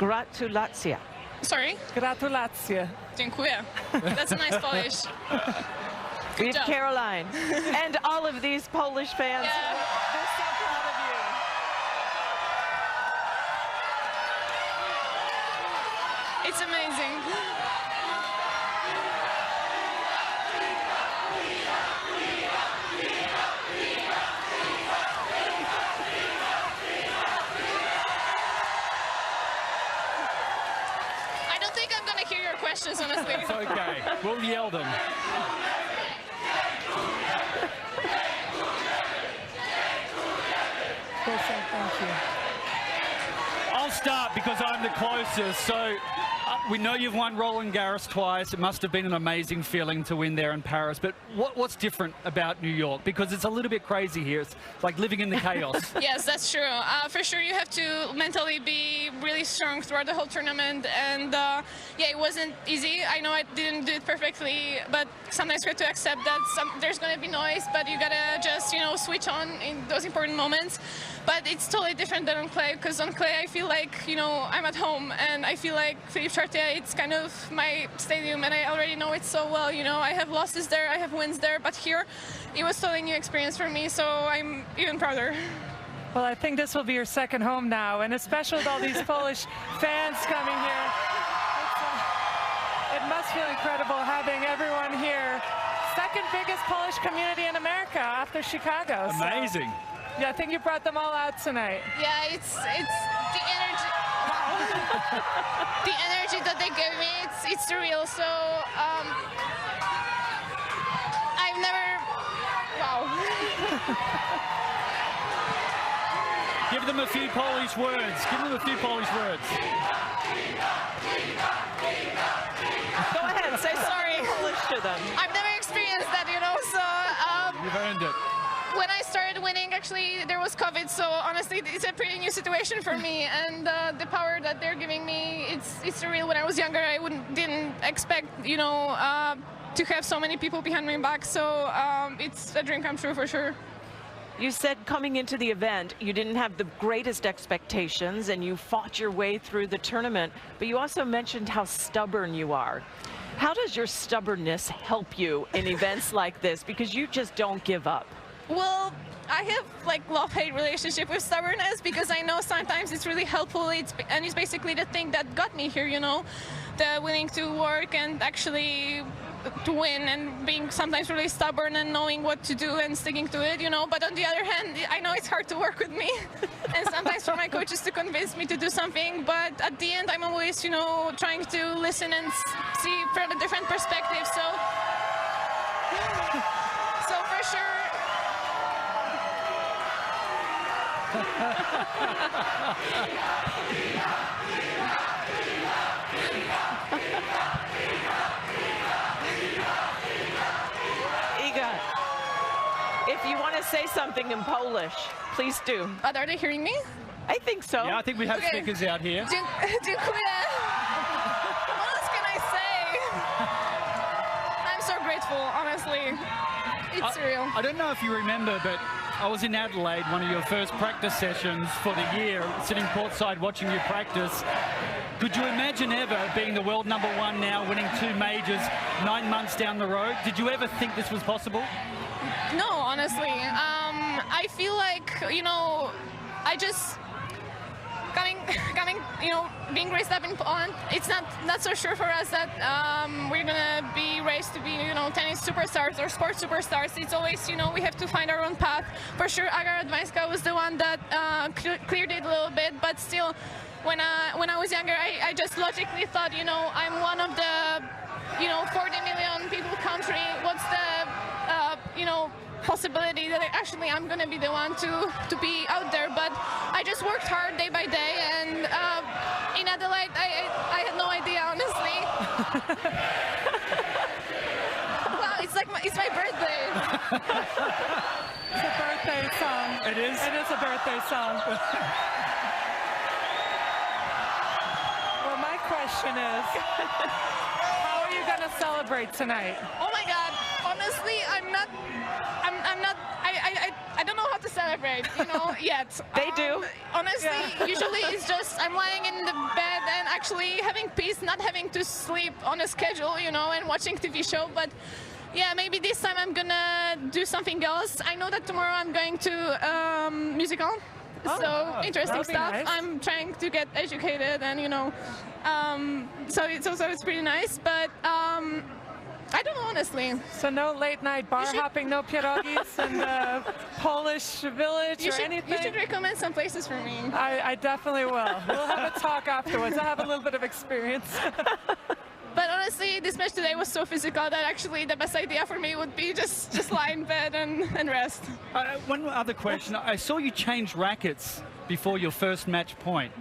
Gratulacje. Sorry? Gratulacje. Dziękuję. That's a nice Polish. We Good have job. Caroline and all of these Polish fans. Yeah. They're so proud of you. It's amazing. I don't think I'm gonna hear your questions, honestly. It's okay. We'll yell them. Thank you. I'll start because I'm the closest. So we know you've won Roland Garros twice. It must have been an amazing feeling to win there in Paris. But what's different about New York? Because it's a little bit crazy here. It's like living in the chaos. Yes, that's true. For sure, you have to mentally be really strong throughout the whole tournament. And yeah, it wasn't easy. I know I didn't do it perfectly, but sometimes we have to accept that there's going to be noise, but you got to just, switch on in those important moments. But it's totally different than on clay, because on clay I feel like, I'm at home, and I feel like Philippe Chartier, it's kind of my stadium, and I already know it so well. I have losses there, I have wins there, but here it was totally new experience for me, so I'm even prouder. Well, I think this will be your second home now, and especially with all these Polish fans coming here. It must feel incredible having everyone here. Second biggest Polish community in America after Chicago. Amazing. So, yeah, I think you brought them all out tonight. Yeah, it's the energy. Wow. The energy that they gave me, it's surreal. So I've never. Wow. Give them a few Polish words. Give them a few Polish words. Go ahead, say sorry Polish to them. I've never experienced that, so. You've earned it. When I started winning, actually, there was COVID, so honestly, it's a pretty new situation for me, and the power that they're giving me, it's surreal. When I was younger, I didn't expect, to have so many people behind my back, so it's a dream come true for sure. You said coming into the event, you didn't have the greatest expectations, and you fought your way through the tournament, but you also mentioned how stubborn you are. How does your stubbornness help you in events like this? Because you just don't give up. Well, I have love-hate relationship with stubbornness, because I know sometimes it's really helpful. It's basically the thing that got me here, the willing to work and actually to win, and being sometimes really stubborn and knowing what to do and sticking to it, But on the other hand, I know it's hard to work with me, and sometimes for my coaches to convince me to do something. But at the end, I'm always, trying to listen and see from a different perspective. So for sure. Iga, if you want to say something in Polish, please do. Are they hearing me? I think so. Yeah, I think we have speakers out here. Dziękuję. What else can I say? I'm so grateful, honestly. It's surreal. I don't know if you remember, but I was in Adelaide, one of your first practice sessions for the year, sitting courtside watching you practice. Could you imagine ever being the world #1 now, winning 2 majors 9 months down the road? Did you ever think this was possible? No, honestly. I feel like, I just being raised up in Poland, it's not so sure for us that we're gonna be raised to be, tennis superstars or sports superstars. It's always, we have to find our own path. For sure, Aga Radwańska was the one that cleared it a little bit, but still, when I was younger, I just logically thought, I'm one of the, 40 million people country. What's the, possibility that actually I'm going to be the one to be out there? But I just worked hard day by day, and in Adelaide, I had no idea, honestly. Wow, it's my birthday. It's a birthday song. It is? It is a birthday song. Well, my question is, how are you going to celebrate tonight? Oh my God, honestly, I don't know how to celebrate, you know, yet. They do. Honestly, usually it's just I'm lying in the bed and actually having peace, not having to sleep on a schedule, you know, and watching TV show. But yeah, maybe this time I'm gonna do something else. I know that tomorrow I'm going to musical. So interesting stuff. Nice. I'm trying to get educated, and you know, so it's pretty nice. But I don't know, honestly. So no late night bar hopping, no pierogis in the Polish village or anything? You should recommend some places for me. I definitely will. We'll have a talk afterwards. I have a little bit of experience. But honestly, this match today was so physical that actually the best idea for me would be just lie in bed and rest. One other question. I saw you change rackets before your first match point.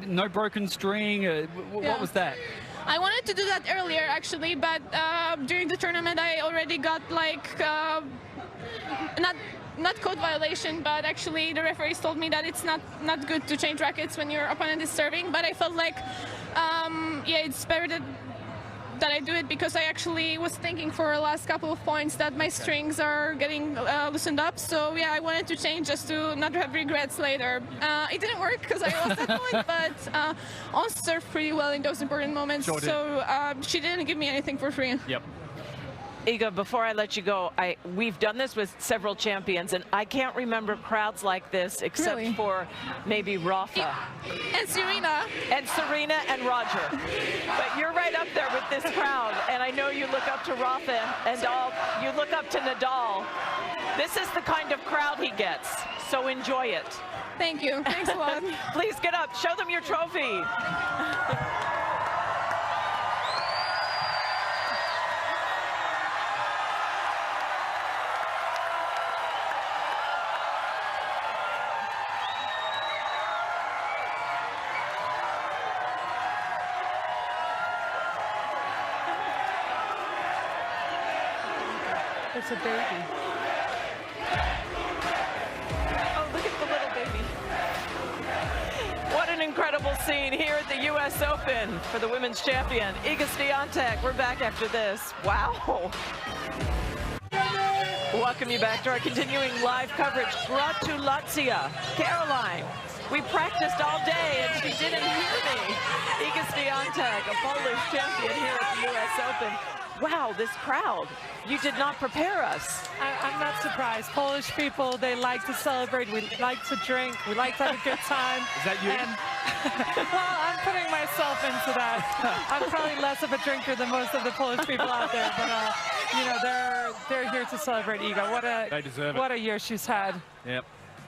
No broken string. What was that? I wanted to do that earlier, actually, but during the tournament, I already got like not code violation, but actually the referees told me that it's not good to change rackets when your opponent is serving. But I felt like, yeah, it's better that I do it because I actually was thinking for the last couple of points that my strings are getting loosened up. So yeah, I wanted to change just to not have regrets later. It didn't work because I lost that point, but On served pretty well in those important moments. Sure did. So she didn't give me anything for free. Yep. Iga, before I let you go, we've done this with several champions, and I can't remember crowds like this except for maybe Rafa. And Serena. And Serena and Roger. But you're right up there with this crowd, and I know you look up to Rafa and you look up to Nadal. This is the kind of crowd he gets, so enjoy it. Thank you. Thanks a lot. Please get up. Show them your trophy. It's a baby. Oh, look at the little baby. What an incredible scene here at the U.S. Open for the women's champion, Iga Świątek. We're back after this. Wow. Welcome you back to our continuing live coverage. Gratulacja, Caroline. We practiced all day and she didn't hear me. Iga Świątek, a Polish champion here at the U.S. Open. Wow, this crowd. You did not prepare us. I'm not surprised. Polish people, they like to celebrate. We like to drink. We like to have a good time. Is that you? And, well, I'm putting myself into that. I'm probably less of a drinker than most of the Polish people out there, but you know, they're here to celebrate Iga. They deserve it. What a year she's had. Yep.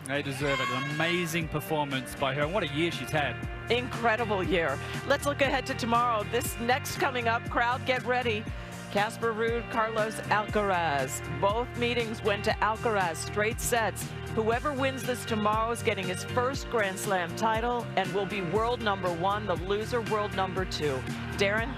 They deserve it. An amazing performance by her. What a year she's had. Incredible year. Let's look ahead to tomorrow. This next coming up, crowd, get ready. Casper Ruud, Carlos Alcaraz. Both meetings went to Alcaraz, straight sets. Whoever wins this tomorrow is getting his first Grand Slam title and will be world #1, the loser world #2. Darren?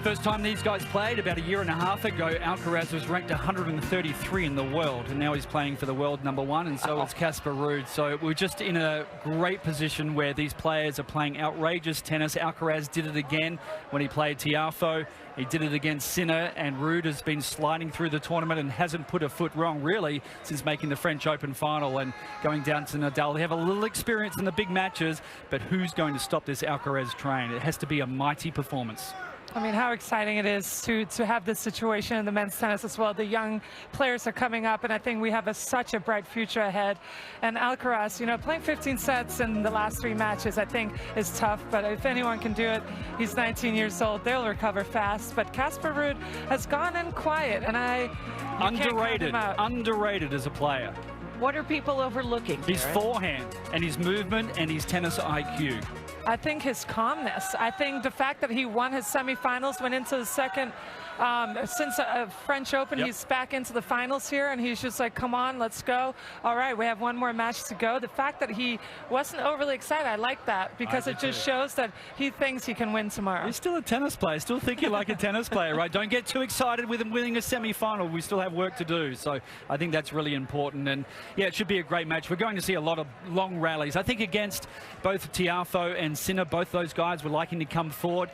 First time these guys played about a year and a half ago, Alcaraz was ranked 133 in the world, and now he's playing for the world #1, and so is Casper Ruud. So we're just in a great position where these players are playing outrageous tennis. Alcaraz did it again when he played Tiafoe. He did it against Sinner, and Ruud has been sliding through the tournament and hasn't put a foot wrong, really, since making the French Open final and going down to Nadal. They have a little experience in the big matches, but who's going to stop this Alcaraz train? It has to be a mighty performance. I mean, how exciting it is to have this situation in the men's tennis as well. The young players are coming up, and I think we have such a bright future ahead. And Alcaraz, you know, playing 15 sets in the last 3 matches, I think is tough. But if anyone can do it, he's 19 years old. They'll recover fast. But Casper Ruud has gone in quiet, and underrated as a player. What are people overlooking? His forehand and his movement and his tennis IQ. I think his calmness. I think the fact that he won his semifinals, went into the second, since a French Open, he's back into the finals here, and he's just like, come on, let's go. All right, we have one more match to go. The fact that he wasn't overly excited, I like that, because it just shows that he thinks he can win tomorrow. He's still a tennis player, still thinking like a tennis player, right? Don't get too excited with him winning a semi-final. We still have work to do, so I think that's really important. And yeah, it should be a great match. We're going to see a lot of long rallies. I think against both Tiafoe and and Sinner, both those guys were liking to come forward.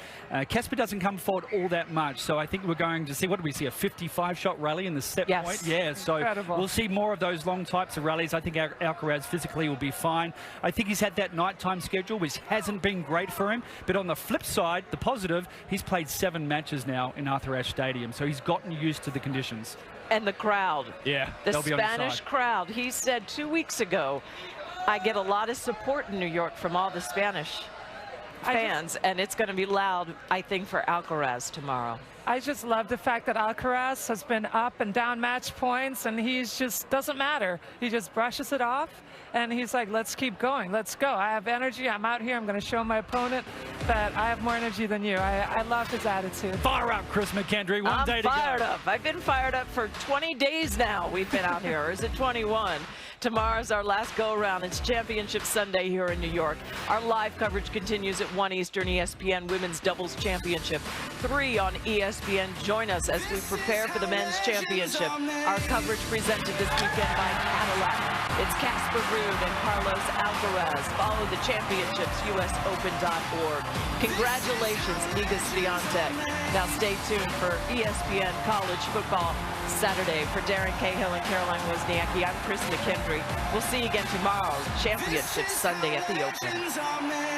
Casper doesn't come forward all that much, so I think we're going to see, what did we see, a 55-shot rally in the set point? Yeah, so incredible. We'll see more of those long types of rallies. I think Alcaraz physically will be fine. I think he's had that nighttime schedule, which hasn't been great for him, but on the flip side, the positive, he's played 7 matches now in Arthur Ashe Stadium, so he's gotten used to the conditions. And the crowd. Yeah, the they'll be on his Spanish side. crowd. He said 2 weeks ago, I get a lot of support in New York from all the Spanish fans, and it's going to be loud, I think, for Alcaraz tomorrow. I just love the fact that Alcaraz has been up and down match points, and he's just doesn't matter. He just brushes it off, and he's like, let's keep going. Let's go. I have energy. I'm out here. I'm going to show my opponent that I have more energy than you. I love his attitude. Fire up, Chris McKendry. One day to go. I'm fired up. I've been fired up for 20 days now. We've been out here. Or is it 21? Tomorrow's our last go-around. It's Championship Sunday here in New York. Our live coverage continues at 1 Eastern, ESPN Women's Doubles Championship. 3 on ESPN. Join us as we prepare for the Men's Championship. Our coverage presented this weekend by Cadillac. It's Casper Ruud and Carlos Alcaraz. Follow the championships, USOpen.org. Congratulations, Iga Świątek. Now stay tuned for ESPN College Football Saturday. For Darren Cahill and Caroline Wozniacki, I'm Chris McKendry. We'll see you again tomorrow. Championship Sunday at the Open.